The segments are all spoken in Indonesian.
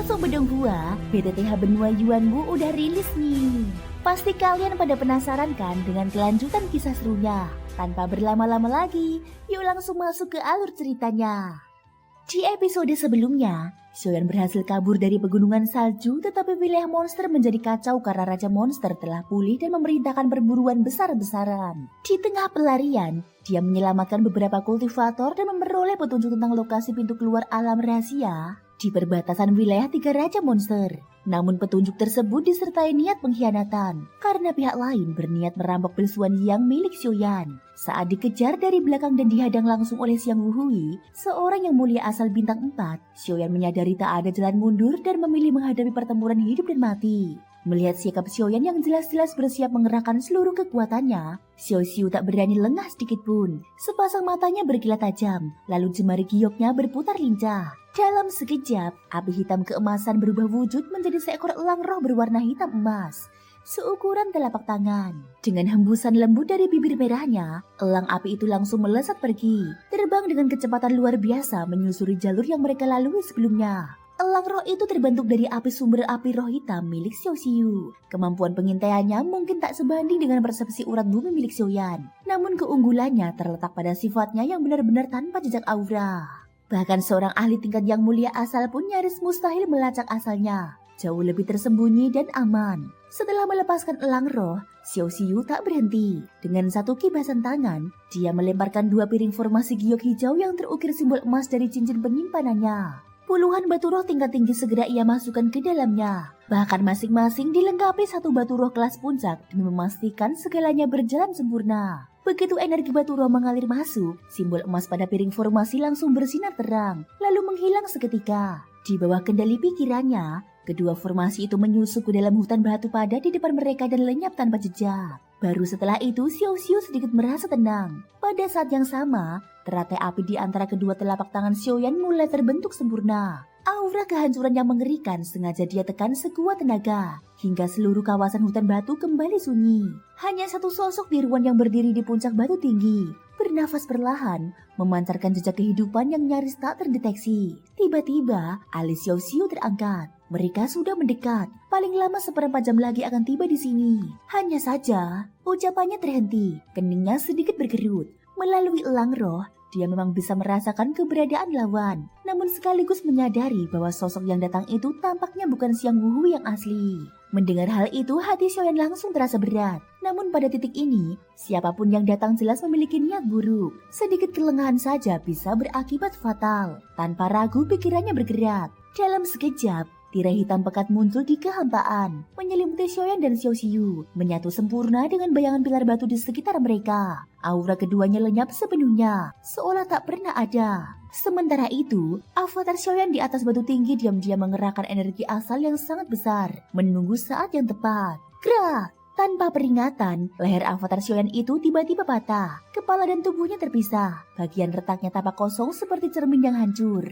Langsung bedong gua, BTTH Benua Yuanwu udah rilis nih. Pasti kalian pada penasaran kan dengan kelanjutan kisah serunya? Tanpa berlama-lama lagi, yuk langsung masuk ke alur ceritanya. Di episode sebelumnya, Xiaoyan berhasil kabur dari pegunungan salju, tetapi wilayah monster menjadi kacau karena Raja Monster telah pulih dan memerintahkan perburuan besar-besaran. Di tengah pelarian, dia menyelamatkan beberapa kultivator dan memperoleh petunjuk tentang lokasi pintu keluar alam rahasia di perbatasan wilayah 3 Raja Monster. Namun petunjuk tersebut disertai niat pengkhianatan karena pihak lain berniat merampok Besuan Yang milik Xiaoyan. Saat dikejar dari belakang dan dihadang langsung oleh Xiang Wuhui, seorang yang mulia asal bintang 4, Xiaoyan menyadari tak ada jalan mundur dan memilih menghadapi pertempuran hidup dan mati. Melihat sikap Xiaoyan yang jelas-jelas bersiap mengerahkan seluruh kekuatannya, Xiao Xiu tak berani lengah sedikit pun. Sepasang matanya berkilat tajam, lalu jemari gioknya berputar lincah. Dalam sekejap, api hitam keemasan berubah wujud menjadi seekor elang roh berwarna hitam emas, seukuran telapak tangan. Dengan hembusan lembut dari bibir merahnya, elang api itu langsung melesat pergi, terbang dengan kecepatan luar biasa menyusuri jalur yang mereka lalui sebelumnya. Elang roh itu terbentuk dari api sumber api roh hitam milik Xiao Xiu. Kemampuan pengintaiannya mungkin tak sebanding dengan persepsi urat bumi milik Xiaoyan. Namun keunggulannya terletak pada sifatnya yang benar-benar tanpa jejak aura. Bahkan seorang ahli tingkat yang mulia asal pun nyaris mustahil melacak asalnya. Jauh lebih tersembunyi dan aman. Setelah melepaskan elang roh, Xiao Xiu tak berhenti. Dengan satu kibasan tangan, dia melemparkan 2 piring formasi giok hijau yang terukir simbol emas dari cincin penyimpanannya. Puluhan batu roh tingkat tinggi segera ia masukkan ke dalamnya. Bahkan masing-masing dilengkapi 1 batu roh kelas puncak demi memastikan segalanya berjalan sempurna. Begitu energi batu roh mengalir masuk, simbol emas pada piring formasi langsung bersinar terang, lalu menghilang seketika. Di bawah kendali pikirannya, kedua formasi itu menyusup ke dalam hutan batu padat di depan mereka dan lenyap tanpa jejak. Baru setelah itu Xiao Xiu sedikit merasa tenang. Pada saat yang sama, teratai api di antara kedua telapak tangan Xiaoyan mulai terbentuk sempurna. Aura kehancuran yang mengerikan sengaja dia tekan sekuat tenaga, hingga seluruh kawasan hutan batu kembali sunyi. Hanya satu sosok di ruang yang berdiri di puncak batu tinggi, bernafas perlahan, memancarkan jejak kehidupan yang nyaris tak terdeteksi. Tiba-tiba, alis Xiao Xiu terangkat. Mereka sudah mendekat, paling lama seperempat jam lagi akan tiba di sini. Hanya saja, ucapannya terhenti, keningnya sedikit berkerut. Melalui elang roh, dia memang bisa merasakan keberadaan lawan, namun sekaligus menyadari bahwa sosok yang datang itu tampaknya bukan Xiang Wuhui yang asli. Mendengar hal itu, hati Xiaoyan langsung terasa berat. Namun pada titik ini, siapapun yang datang jelas memiliki niat buruk. Sedikit kelengahan saja bisa berakibat fatal. Tanpa ragu, pikirannya bergerak. Dalam sekejap, tirai hitam pekat muncul di kehampaan, menyelimuti Xiaoyan dan Xiao Xiu, menyatu sempurna dengan bayangan pilar batu di sekitar mereka. Aura keduanya lenyap sepenuhnya, seolah tak pernah ada. Sementara itu, avatar Xiaoyan di atas batu tinggi diam-diam mengerahkan energi asal yang sangat besar, menunggu saat yang tepat. Gerak! Tanpa peringatan, leher avatar Xiaoyan itu tiba-tiba patah. Kepala dan tubuhnya terpisah. Bagian retaknya tampak kosong seperti cermin yang hancur.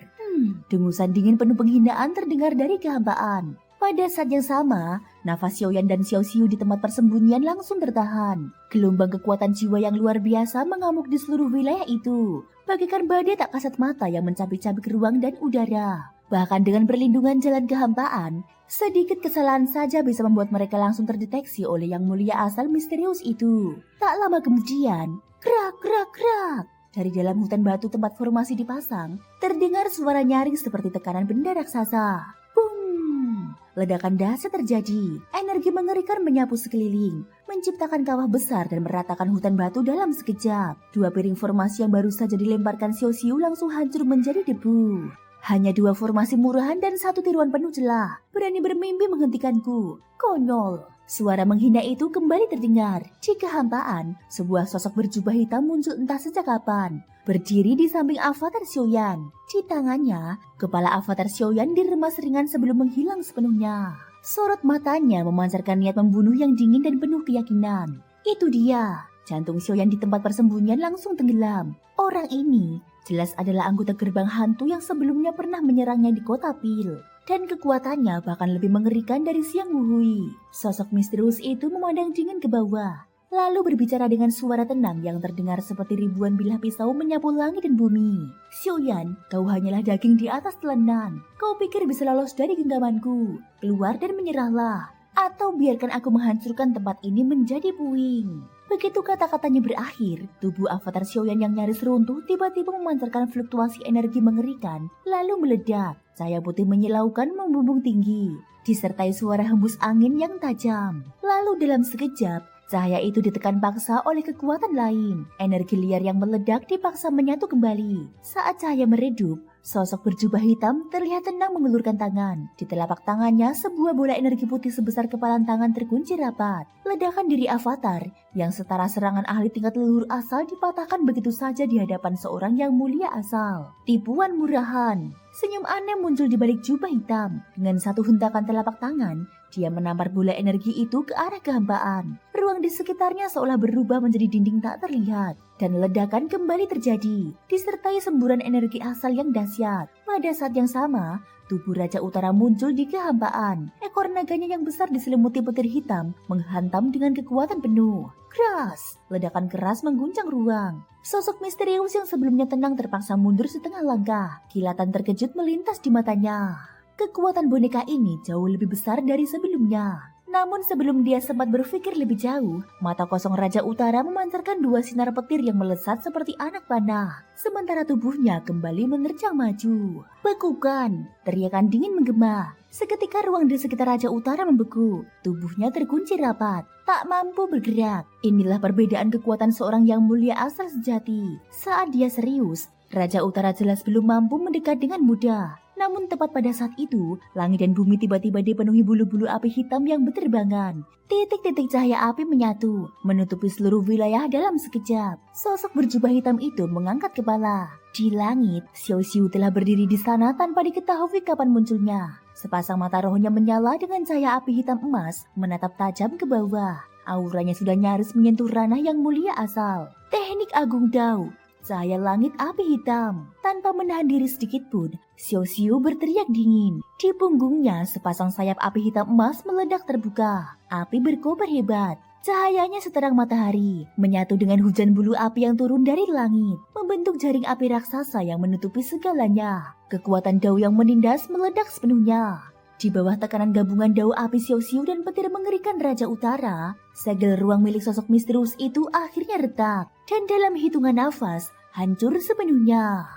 Dengusan dingin penuh penghinaan terdengar dari kehampaan. Pada saat yang sama, nafas Xiaoyan dan Xiao Xiu di tempat persembunyian langsung tertahan. Gelombang kekuatan jiwa yang luar biasa mengamuk di seluruh wilayah itu, bagaikan badai tak kasat mata yang mencabik-cabik ruang dan udara. Bahkan dengan perlindungan jalan kehampaan, sedikit kesalahan saja bisa membuat mereka langsung terdeteksi oleh yang mulia asal misterius itu. Tak lama kemudian, krak krak krak. Dari dalam hutan batu tempat formasi dipasang, terdengar suara nyaring seperti tekanan benda raksasa. Boom! Ledakan dahsyat terjadi. Energi mengerikan menyapu sekeliling, menciptakan kawah besar dan meratakan hutan batu dalam sekejap. 2 piring formasi yang baru saja dilemparkan Xiao Xiu langsung hancur menjadi debu. Hanya 2 formasi murahan dan 1 tiruan penuh celah. Berani bermimpi menghentikanku. Konyol. Suara menghina itu kembali terdengar. Di kehampaan, sebuah sosok berjubah hitam muncul entah sejak kapan. Berdiri di samping avatar Xiaoyan. Di tangannya, kepala avatar Xiaoyan diremas ringan sebelum menghilang sepenuhnya. Sorot matanya memancarkan niat membunuh yang dingin dan penuh keyakinan. Itu dia. Jantung Xiaoyan di tempat persembunyian langsung tenggelam. Orang ini jelas adalah anggota gerbang hantu yang sebelumnya pernah menyerangnya di kota Pil. Dan kekuatannya bahkan lebih mengerikan dari Xiang Wuhui. Sosok misterius itu memandang dingin ke bawah, lalu berbicara dengan suara tenang yang terdengar seperti ribuan bilah pisau menyapu langit dan bumi. Xiaoyan, kau hanyalah daging di atas telanan. Kau pikir bisa lolos dari genggamanku? Keluar dan menyerahlah. Atau biarkan aku menghancurkan tempat ini menjadi puing. Begitu kata-katanya berakhir, tubuh avatar Xiaoyan yang nyaris runtuh tiba-tiba memancarkan fluktuasi energi mengerikan, lalu meledak. Cahaya putih menyilaukan membumbung tinggi, disertai suara hembus angin yang tajam. Lalu dalam sekejap, cahaya itu ditekan paksa oleh kekuatan lain. Energi liar yang meledak dipaksa menyatu kembali. Saat cahaya meredup, sosok berjubah hitam terlihat tenang mengulurkan tangan. Di telapak tangannya, sebuah bola energi putih sebesar kepalan tangan terkunci rapat. Ledakan diri avatar yang setara serangan ahli tingkat leluhur asal dipatahkan begitu saja di hadapan seorang yang mulia asal. Tipuan murahan. Senyum aneh muncul di balik jubah hitam. Dengan satu hentakan telapak tangan, dia menampar bola energi itu ke arah kehampaan. Ruang di sekitarnya seolah berubah menjadi dinding tak terlihat. Dan ledakan kembali terjadi, disertai semburan energi asal yang dahsyat. Pada saat yang sama, tubuh Raja Utara muncul di kehampaan. Ekor naganya yang besar diselimuti petir hitam menghantam dengan kekuatan penuh. Keras, ledakan keras mengguncang ruang. Sosok misterius yang sebelumnya tenang terpaksa mundur setengah langkah. Kilatan terkejut melintas di matanya. Kekuatan boneka ini jauh lebih besar dari sebelumnya. Namun sebelum dia sempat berpikir lebih jauh, mata kosong Raja Utara memancarkan dua sinar petir yang melesat seperti anak panah. Sementara tubuhnya kembali menerjang maju. Bekukan, teriakan dingin menggema. Seketika ruang di sekitar Raja Utara membeku. Tubuhnya terkunci rapat, tak mampu bergerak. Inilah perbedaan kekuatan seorang yang mulia asal sejati. Saat dia serius, Raja Utara jelas belum mampu mendekat dengan mudah. Namun tepat pada saat itu, langit dan bumi tiba-tiba dipenuhi bulu-bulu api hitam yang berterbangan. Titik-titik cahaya api menyatu, menutupi seluruh wilayah dalam sekejap. Sosok berjubah hitam itu mengangkat kepala. Di langit, Xiao Xiu telah berdiri di sana tanpa diketahui kapan munculnya. Sepasang mata rohnya menyala dengan cahaya api hitam emas, menatap tajam ke bawah. Auranya sudah nyaris menyentuh ranah yang mulia asal. Teknik Agung Dao. Cahaya langit api hitam. Tanpa menahan diri sedikit pun, Xiao Xiu berteriak dingin. Di punggungnya, sepasang sayap api hitam emas meledak terbuka. Api berkobar hebat. Cahayanya seterang matahari, menyatu dengan hujan bulu api yang turun dari langit, membentuk jaring api raksasa yang menutupi segalanya. Kekuatan Dao yang menindas meledak sepenuhnya. Di bawah tekanan gabungan Dao api Xiao Xiu dan petir mengerikan Raja Utara, segel ruang milik sosok misterius itu akhirnya retak. Dan dalam hitungan nafas, hancur sepenuhnya.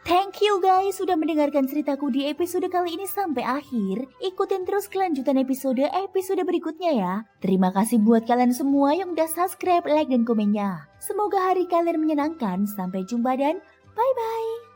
Thank you guys sudah mendengarkan ceritaku di episode kali ini sampai akhir. Ikutin terus kelanjutan episode berikutnya ya. Terima kasih buat kalian semua yang udah subscribe, like, dan komennya. Semoga hari kalian menyenangkan. Sampai jumpa dan bye-bye.